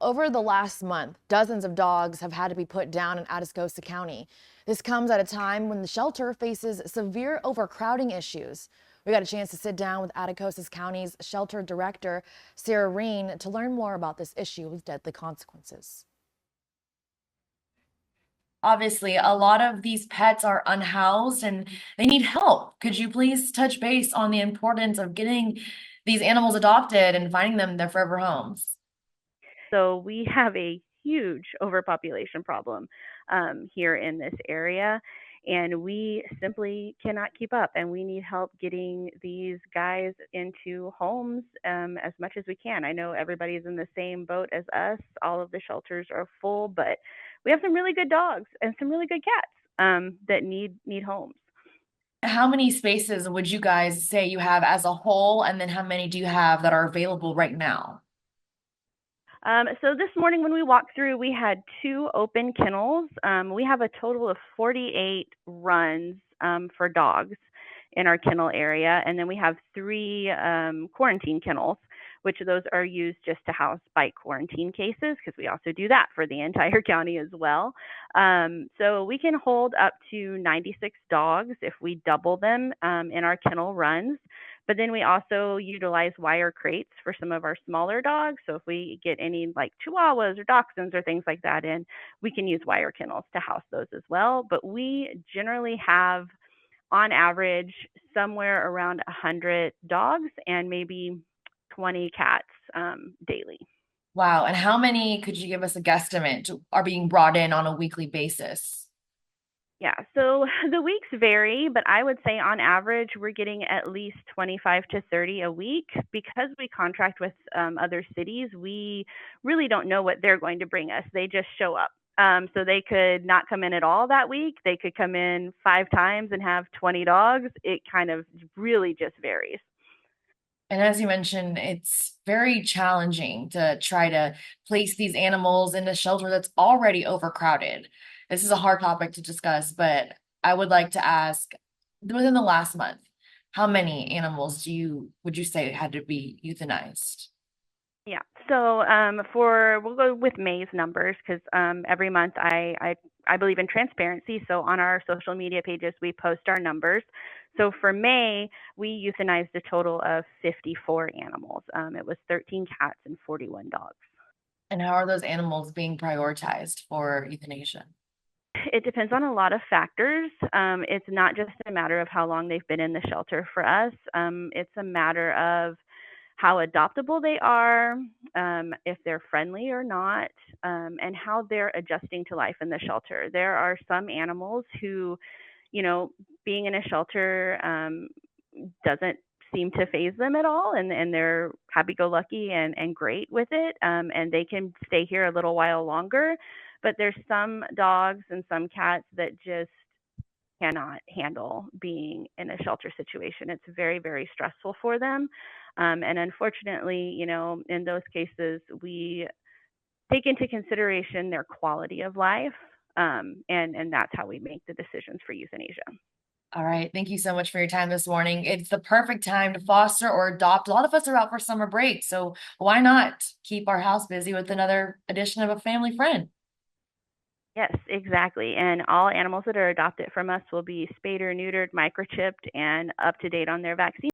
over the last month, dozens of dogs have had to be put down in Atascosa County. This comes at a time when the shelter faces severe overcrowding issues. We got a chance to sit down with Atascosa County's shelter director, Sarah Rain, to learn more about this issue with deadly consequences. Obviously, a lot of these pets are unhoused and they need help. Could you please touch base on the importance of getting these animals adopted and finding them their forever homes? So we have a huge overpopulation problem here in this area, and we simply cannot keep up. And we need help getting these guys into homes as much as we can. I know everybody's in the same boat as us. All of the shelters are full, but we have some really good dogs and some really good cats that need homes. How many spaces would you guys say you have as a whole, and then how many do you have that are available right now? So this morning when we walked through, we had 2 open kennels. We have a total of 48 runs for dogs in our kennel area, and then we have 3 quarantine kennels, which those are used just to house bite quarantine cases, because we also do that for the entire county as well. So we can hold up to 96 dogs if we double them in our kennel runs. But then we also utilize wire crates for some of our smaller dogs. So if we get any like Chihuahuas or Dachshunds or things like that in, we can use wire kennels to house those as well. But we generally have, on average, somewhere around 100 dogs and maybe 20 cats daily. Wow. And how many, could you give us a guesstimate, are being brought in on a weekly basis? Yeah, so the weeks vary, but I would say on average, we're getting at least 25 to 30 a week. Because we contract with other cities, we really don't know what they're going to bring us. They just show up. So they could not come in at all that week. They could come in 5 times and have 20 dogs. It kind of really just varies. And as you mentioned, it's very challenging to try to place these animals in a shelter that's already overcrowded. This is a hard topic to discuss, but I would like to ask, within the last month, how many animals would you say had to be euthanized? Yeah. So we'll go with May's numbers because every month I believe in transparency. So on our social media pages we post our numbers. So for May we euthanized a total of 54 animals. It was 13 cats and 41 dogs. And how are those animals being prioritized for euthanasia? It depends on a lot of factors. It's not just a matter of how long they've been in the shelter for us. It's a matter of how adoptable they are, if they're friendly or not, and how they're adjusting to life in the shelter. There are some animals who, being in a shelter doesn't seem to phase them at all, and they're happy-go-lucky and great with it, and they can stay here a little while longer. But there's some dogs and some cats that just cannot handle being in a shelter situation. It's very, very stressful for them. And unfortunately, in those cases, we take into consideration their quality of life. And that's how we make the decisions for euthanasia. All right. Thank you so much for your time this morning. It's the perfect time to foster or adopt. A lot of us are out for summer break, so why not keep our house busy with another addition of a family friend? Yes, exactly. And all animals that are adopted from us will be spayed or neutered, microchipped, and up to date on their vaccine.